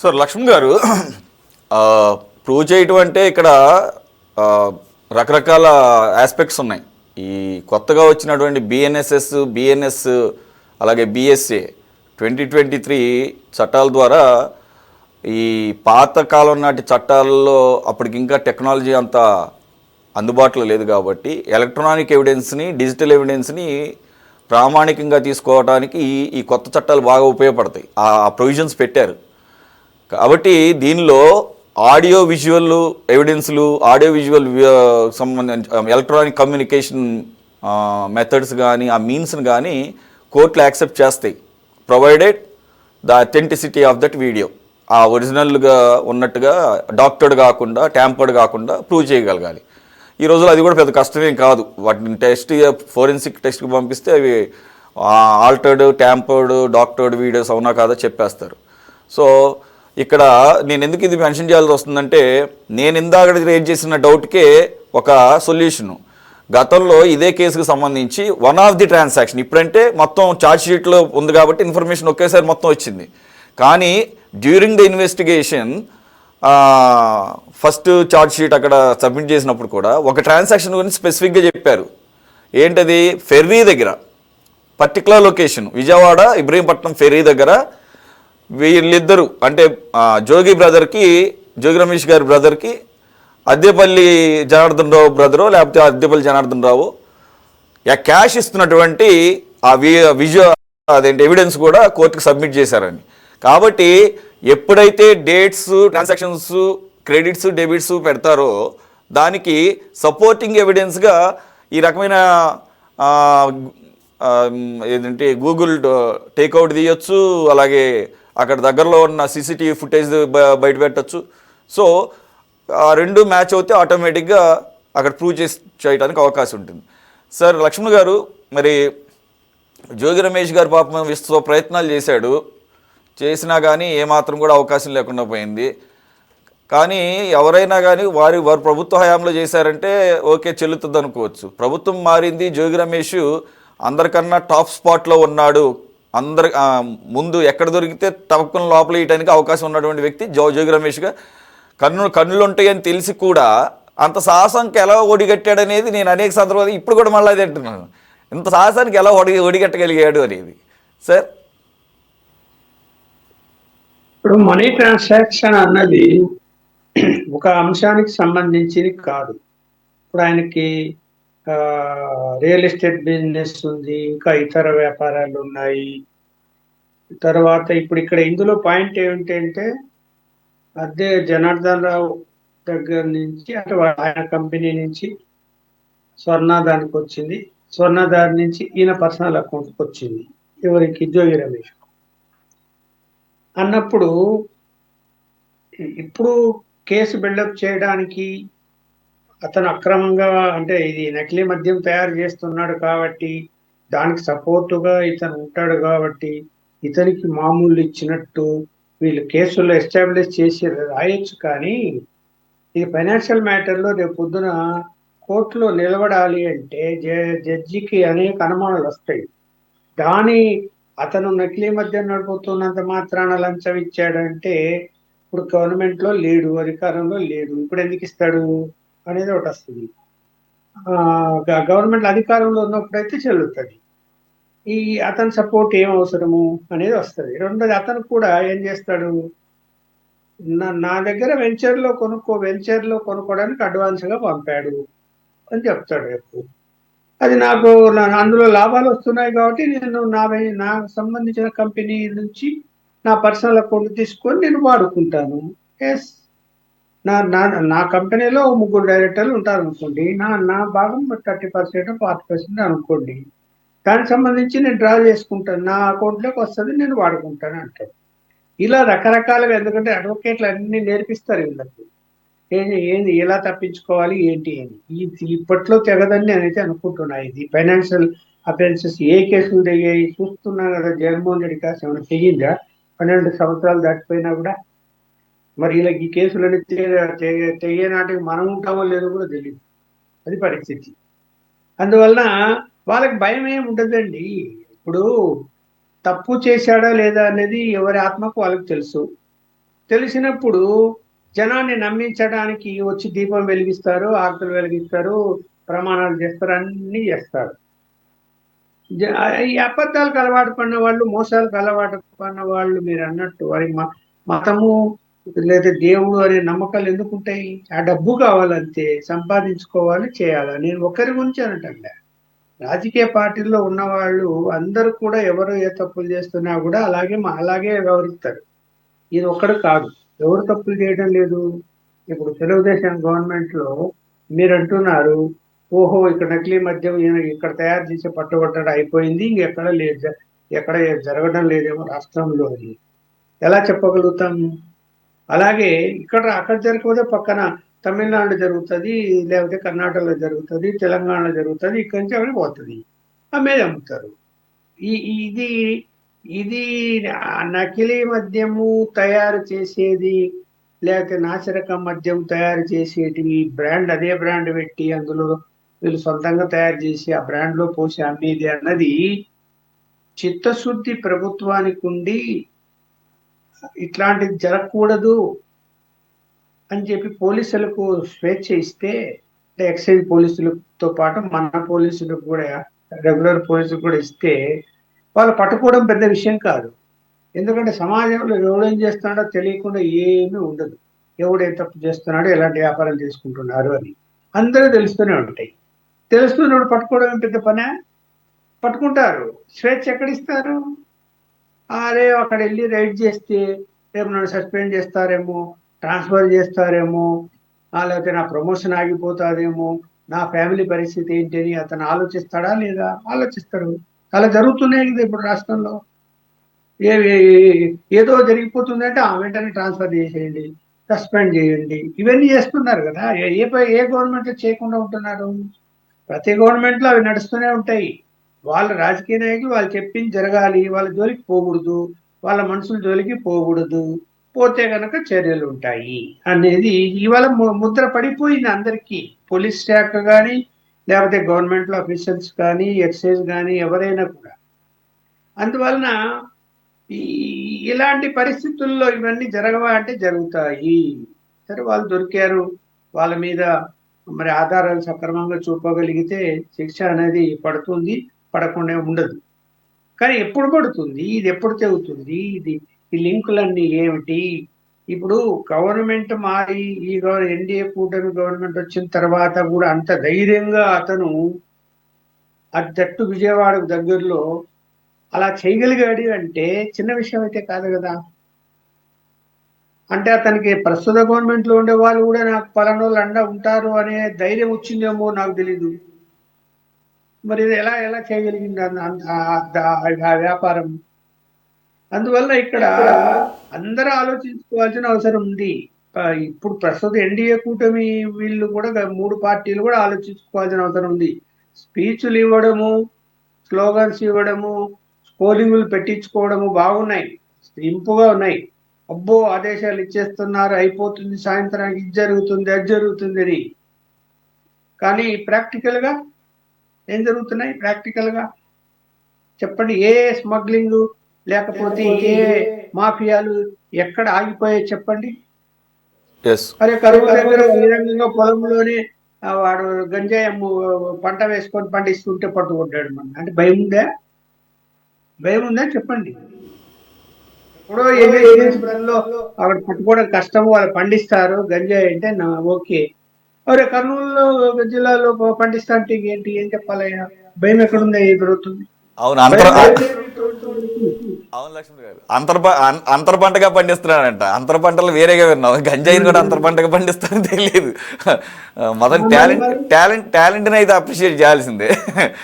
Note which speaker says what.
Speaker 1: Sir Laxman గారు, prove చేయటం అంటే ఇక్కడ ఆ, రకరకాల ఆస్పెక్ట్స్ ఉన్నాయి. ఈ కొత్తగా వచ్చినటువంటి బిఎన్ఎస్ అలాగే బిఎస్ఏ 2023 చట్టాల ద్వారా ఈ పాత కాలం నాటి చట్టాలలో అప్పటికి ఇంకా టెక్నాలజీ అంత అందుబాటులో లేదు కాబట్టి ఎలక్ట్రానిక్ ఎవిడెన్స్ని, డిజిటల్ ఎవిడెన్స్ని ప్రామాణికంగా తీసుకోవడానికి ఈ కొత్త చట్టాలు బాగా ఉపయోగపడతాయి. ఆ ప్రొవిజన్స్ పెట్టారు. కాబట్టి దీనిలో ఆడియో విజువల్ ఎవిడెన్స్లు, ఆడియో విజువల్ సంబంధించి ఎలక్ట్రానిక్ కమ్యూనికేషన్ మెథడ్స్ కానీ ఆ మీన్స్ని కానీ కోర్టులు యాక్సెప్ట్ చేస్తాయి, provided the authenticity of that video. ఆ ఒరిజినల్గా ఉన్నట్టుగా డాక్టర్డ్ కాకుండా, ట్యాంపర్డ్ కాకుండా ప్రూవ్ చేయగలగాలి. ఈ రోజుల్లో అది కూడా పెద్ద కష్టమేం కాదు. వాటిని ఫోరెన్సిక్ టెస్ట్కి పంపిస్తే అవి ఆల్టర్డ్, ట్యాంపర్డ్, డాక్టర్డ్ వీడియోస్ అవునా కాదా చెప్పేస్తారు. సో ఇక్కడ నేను ఎందుకు ఇది మెన్షన్ చేయాల్సి వస్తుందంటే, నేను ఇందాక రేజ్ చేసిన డౌట్కే ఒక సొల్యూషను. గతంలో ఇదే కేసుకు సంబంధించి వన్ ఆఫ్ ది ట్రాన్సాక్షన్, ఇప్పుడంటే మొత్తం ఛార్జ్ షీట్లో ఉంది కాబట్టి ఇన్ఫర్మేషన్ ఒకేసారి మొత్తం వచ్చింది. కానీ during the investigation first charge sheet అక్కడ సబ్మిట్ చేసినప్పుడు కూడా ఒక ట్రాన్సాక్షన్ గురించి స్పెసిఫిక్గా చెప్పారు. ఏంటది? ఫెర్రీ దగ్గర, particular location Vijayawada Ibrahimpatnam ferry దగ్గర వీళ్ళిద్దరూ అంటే జోగి రమేష్ గారి బ్రదర్కి అద్దెపల్లి జనార్దన్ రావు బ్రదరు, లేకపోతే అద్దెపల్లి జనార్దన్ రావు క్యాష్ ఇస్తున్నటువంటి ఆ ఎవిడెన్స్ కూడా కోర్టుకి సబ్మిట్ చేశారని. కాబట్టి ఎప్పుడైతే డేట్స్, ట్రాన్సాక్షన్స్, క్రెడిట్స్, డెబిట్స్ పెడతారో దానికి సపోర్టింగ్ ఎవిడెన్స్గా ఈ రకమైన ఏదంటే గూగుల్ టేక్అవుట్ తీయొచ్చు, అలాగే అక్కడ దగ్గరలో ఉన్న సీసీటీవీ ఫుటేజ్ బయట పెట్టచ్చు. సో ఆ రెండు మ్యాచ్ అవుతే ఆటోమేటిక్గా అక్కడ ప్రూవ్ చేయడానికి అవకాశం ఉంటుంది. సార్ లక్ష్మణ్ గారు, మరి జోగి రమేష్ గారు పాపం విశ్వ ప్రయత్నాలు చేసినా కానీ ఏమాత్రం కూడా అవకాశం లేకుండా పోయింది. కానీ ఎవరైనా కానీ వారు ప్రభుత్వ హయాంలో చేశారంటే ఓకే, చెల్లుతుంది అనుకోవచ్చు. ప్రభుత్వం మారింది, జోగి రమేష్ అందరికన్నా టాప్ స్పాట్లో ఉన్నాడు, ముందు ఎక్కడ దొరికితే తప్పకుండా లోపల వేయడానికి అవకాశం ఉన్నటువంటి వ్యక్తి జోగి రమేష్గా కన్నులు ఉంటాయని తెలిసి కూడా అంత సాహసానికి ఎలా ఒడిగట్టాడనేది నేను అనేక సందర్భాలు ఇప్పుడు కూడా మళ్ళీ అది అంటున్నాను. ఇంత సాహసానికి ఎలా ఒడిగట్టగలిగాడు అనేది. సార్,
Speaker 2: ఇప్పుడు మనీ ట్రాన్సాక్షన్ అన్నది ఒక అంశానికి సంబంధించింది కాదు. ఇప్పుడు ఆయనకి రియల్ ఎస్టేట్ బిజినెస్ ఉంది, ఇంకా ఇతర వ్యాపారాలు ఉన్నాయి. తర్వాత ఇప్పుడు ఇక్కడ ఇందులో పాయింట్ ఏమిటంటే, అదే జనార్దన్ రావు దగ్గర నుంచి అంటే ఆయన కంపెనీ నుంచి స్వర్ణాదానికి వచ్చింది, స్వర్ణాదారి నుంచి ఈయన పర్సనల్ అకౌంట్కి వచ్చింది, ఎవరికి? జోగి రమేష్ అన్నప్పుడు ఇప్పుడు కేసు బిల్డప్ చేయడానికి అతను అక్రమంగా అంటే ఇది నకిలీ మద్యం తయారు చేస్తున్నాడు కాబట్టి దానికి సపోర్టుగా ఇతను ఉంటాడు కాబట్టి ఇతనికి మామూలు ఇచ్చినట్టు వీళ్ళు కేసుల్లో ఎస్టాబ్లిష్ చేసి రాయొచ్చు. కానీ ఈ ఫైనాన్షియల్ మ్యాటర్లో రేపు పొద్దున కోర్టులో నిలబడాలి అంటే జడ్జికి అనేక అనుమానాలు వస్తాయి. అతను నకిలీ మద్యం నడుపుతున్నంత మాత్రాన లంచం ఇచ్చాడంటే ఇప్పుడు గవర్నమెంట్లో లేడు, అధికారంలో లేడు, ఇప్పుడు ఎందుకు ఇస్తాడు అనేది ఒకటి వస్తుంది. గవర్నమెంట్ అధికారంలో ఉన్నప్పుడైతే చెల్లుతుంది. అతని సపోర్ట్ ఏం అవసరము అనేది వస్తుంది. రెండోది, అతను కూడా ఏం చేస్తాడు, నా దగ్గర వెంచర్లో కొనుక్కోవడానికి అడ్వాన్స్గా పంపాడు అని చెప్తాడు. రేపు అది నాకు అందులో లాభాలు వస్తున్నాయి కాబట్టి నేను నాకు సంబంధించిన కంపెనీ నుంచి నా పర్సనల్ అకౌంట్ తీసుకొని నేను వాడుకుంటాను. ఎస్, నా కంపెనీలో 3 డైరెక్టర్లు ఉంటారు అనుకోండి, నా భాగం 30% 40% అనుకోండి, దానికి సంబంధించి నేను డ్రా చేసుకుంటాను, నా అకౌంట్లోకి వస్తుంది, నేను వాడుకుంటాను అంటారు. ఇలా రకరకాలుగా, ఎందుకంటే అడ్వకేట్లు అన్ని నేర్పిస్తారు వీళ్ళకి, ఏంది ఎలా తప్పించుకోవాలి ఏంటి అని. ఇప్పట్లో తెగదని నేనైతే అనుకుంటున్నా. ఇది ఫైనాన్షియల్ అఫెన్సెస్ ఏ కేసులు తెగాయి చూస్తున్నా కదా. జగన్మోహన్ రెడ్డి కాసు ఏమైనా తెగిందా? 12 సంవత్సరాలు దాటిపోయినా కూడా. మరి ఇలా ఈ కేసులని తెగే నాటికి మనం ఉంటామో లేదో కూడా తెలియదు. అది పరిస్థితి. అందువలన వాళ్ళకి భయం ఏమి ఉండదండి. ఇప్పుడు తప్పు చేశాడా లేదా అనేది ఎవరి ఆత్మకు వాళ్ళకి తెలుసు. తెలిసినప్పుడు జనాన్ని నమ్మించడానికి వచ్చి దీపం వెలిగిస్తారు, ఆరతులు వెలిగిస్తారు, ప్రమాణాలు చేస్తారు, అన్నీ చేస్తారు. ఈ అబద్ధాలకు అలవాటు పడిన వాళ్ళు, మోసాలకు అలవాటు పడిన వాళ్ళు మీరు అన్నట్టు వారి మతము లేదా దేవుడు అనే నమ్మకాలు ఎందుకుంటాయి? ఆ డబ్బు కావాలంతే, సంపాదించుకోవాలి, చేయాలి. నేను ఒకరి గురించి అనటంలే, రాజకీయ పార్టీల్లో ఉన్న వాళ్ళు అందరూ కూడా ఎవరు ఏ తప్పులు చేస్తున్నా కూడా అలాగే వ్యవహరిస్తారు. ఇది ఒక్కడు కాదు, ఎవరు తప్పులు చేయడం లేదు. ఇప్పుడు తెలుగుదేశం గవర్నమెంట్ లో మీరు అంటున్నారు, ఓహో ఇక్కడ నకిలీ మద్యం ఇక్కడ తయారు చేసి పట్టుబట్టడం అయిపోయింది, ఇంకెక్కడ లేదు, ఎక్కడ జరగడం లేదేమో రాష్ట్రంలో అని ఎలా చెప్పగలుగుతాం? అలాగే అక్కడ జరగకపోతే పక్కన తమిళనాడు జరుగుతుంది, లేకపోతే కర్ణాటకలో జరుగుతుంది, తెలంగాణలో జరుగుతుంది, ఇక్కడి నుంచి అక్కడికి పోతుంది, అమ్మేది అమ్ముతారు. ఇది ఇది నకిలీ మద్యము తయారు చేసేది, లేకపోతే నాసిరకం మద్యం తయారు చేసేటి బ్రాండ్, అదే బ్రాండ్ పెట్టి అందులో వీళ్ళు సొంతంగా తయారు చేసి ఆ బ్రాండ్ లో పోసి అమ్మేది అన్నది చిత్తశుద్ధి ప్రభుత్వానికి ఉండి ఇట్లాంటిది జరగకూడదు అని చెప్పి పోలీసులకు స్వేచ్ఛ ఇస్తే, అంటే ఎక్సైజ్ పోలీసులతో పాటు మన పోలీసులకు కూడా, రెగ్యులర్ పోలీసులకు కూడా ఇస్తే వాళ్ళు పట్టుకోవడం పెద్ద విషయం కాదు. ఎందుకంటే సమాజంలో ఎవడేం చేస్తున్నాడో తెలియకుండా ఏమీ ఉండదు. ఎవడేం తప్పు చేస్తున్నాడో, ఎలాంటి వ్యాపారం చేసుకుంటున్నారు అని అందరూ తెలుస్తూనే ఉంటాయి. తెలుస్తున్నప్పుడు పట్టుకోవడం పెద్ద పనే? పట్టుకుంటారు. స్వేచ్ఛ ఎక్కడిస్తారు? అరే అక్కడ వెళ్ళి రైడ్ చేస్తే రేపు నన్ను సస్పెండ్ చేస్తారేమో, ట్రాన్స్ఫర్ చేస్తారేమో, లేకపోతే నా ప్రమోషన్ ఆగిపోతాదేమో, నా ఫ్యామిలీ పరిస్థితి ఏంటి అని అతను ఆలోచిస్తాడా లేదా? ఆలోచిస్తాడు. అలా జరుగుతున్నాయి కదా ఇప్పుడు రాష్ట్రంలో. ఏదో జరిగిపోతుందంటే వెంటనే ట్రాన్స్ఫర్ చేసేయండి, సస్పెండ్ చేయండి, ఇవన్నీ చేస్తున్నారు కదా. ఏ గవర్నమెంట్ చేయకుండా ఉంటున్నారు? ప్రతి గవర్నమెంట్ లో అవి నడుస్తూనే ఉంటాయి. వాళ్ళ రాజకీయ నాయకులు వాళ్ళు చెప్పింది జరగాలి, వాళ్ళ జోలికి పోకూడదు, వాళ్ళ మనుషుల జోలికి పోకూడదు, పోతే గనక చర్యలు ఉంటాయి అనేది ఇవాళ ముద్ర పడిపోయింది అందరికీ. పోలీస్ శాఖ కానీ, లేకపోతే గవర్నమెంట్ లో అఫీషియల్స్ కానీ, ఎక్సైజ్ కానీ, ఎవరైనా కూడా. అందువలన ఇలాంటి పరిస్థితుల్లో ఇవన్నీ జరగవా అంటే జరుగుతాయి. సరే, వాళ్ళు దొరికారు, వాళ్ళ మీద మరి ఆధారాలు సక్రమంగా చూపగలిగితే శిక్ష అనేది పడుతుంది, పడకుండా ఉండదు. కానీ ఎప్పుడు పడుతుంది, ఇది ఎప్పుడు తెగుతుంది, ఈ లింకులన్నీ ఏమిటి? ఇప్పుడు గవర్నమెంట్ మారి ఈ ఎన్డీఏ కూటమి గవర్నమెంట్ వచ్చిన తర్వాత కూడా అంత ధైర్యంగా అతను అద్దట్టు విజయవాడకు దగ్గరలో అలా చేయగలిగాడు అంటే చిన్న విషయం అయితే కాదు కదా. అంటే అతనికి ప్రస్తుత గవర్నమెంట్ లో ఉండే వాళ్ళు కూడా నాకు పలానోళ్ళు అండ ఉంటారు అనే ధైర్యం వచ్చిందేమో నాకు తెలీదు. మరి ఇది ఎలా చేయగలిగింది ఆ వ్యాపారం? అందువల్ల ఇక్కడ అందరూ ఆలోచించుకోవాల్సిన అవసరం ఉంది. ఇప్పుడు ప్రస్తుత ఎన్డీఏ కూటమి వీళ్ళు కూడా 3 పార్టీలు కూడా ఆలోచించుకోవాల్సిన అవసరం ఉంది. స్పీచ్లు ఇవ్వడము, స్లోగన్స్ ఇవ్వడము, స్కోరింగులు పెట్టించుకోవడము బాగున్నాయి, ఇంపుగా ఉన్నాయి. అబ్బో ఆదేశాలు ఇచ్చేస్తున్నారు, అయిపోతుంది సాయంత్రానికి, ఇది జరుగుతుంది అది జరుగుతుంది అని. కానీ ప్రాక్టికల్ గా ఏం జరుగుతున్నాయి? ప్రాక్టికల్ గా చెప్పండి. ఏ స్మగ్లింగ్ లేకపోతే ఏ మాఫియాలు ఎక్కడ ఆగిపోయాయి చెప్పండి? అరే కరువు దగ్గర బహిరంగంగా పొలంలోనే వాడు గంజాయి పంట వేసుకొని పండిస్తుంటే పట్టుకుంటాడు. అంటే భయం ఉందా చెప్పండి? ఎప్పుడో ఏజెన్సీ పనుల్లో అక్కడ పట్టుకోవడం కష్టం, వాళ్ళు పండిస్తారు గంజాయి అంటే ఓకే. అరే కర్నూలు జిల్లాలో పండిస్తా అంటే ఏంటి, ఏం చెప్పాలయ్యా? భయం ఎక్కడుందా? ఏం జరుగుతుంది?
Speaker 1: అవును, అవును లక్ష్మణ్ గారు, అంతర్ పంటగా పండిస్తున్నాడంట. అంతర్ పంటలు వేరేగా విన్నాం, గంజాయిని కూడా అంతర్ పంటగా పండిస్తారని తెలియదు. మొదటి టాలెంట్ని అయితే అప్రిషియేట్ చేయాల్సిందే.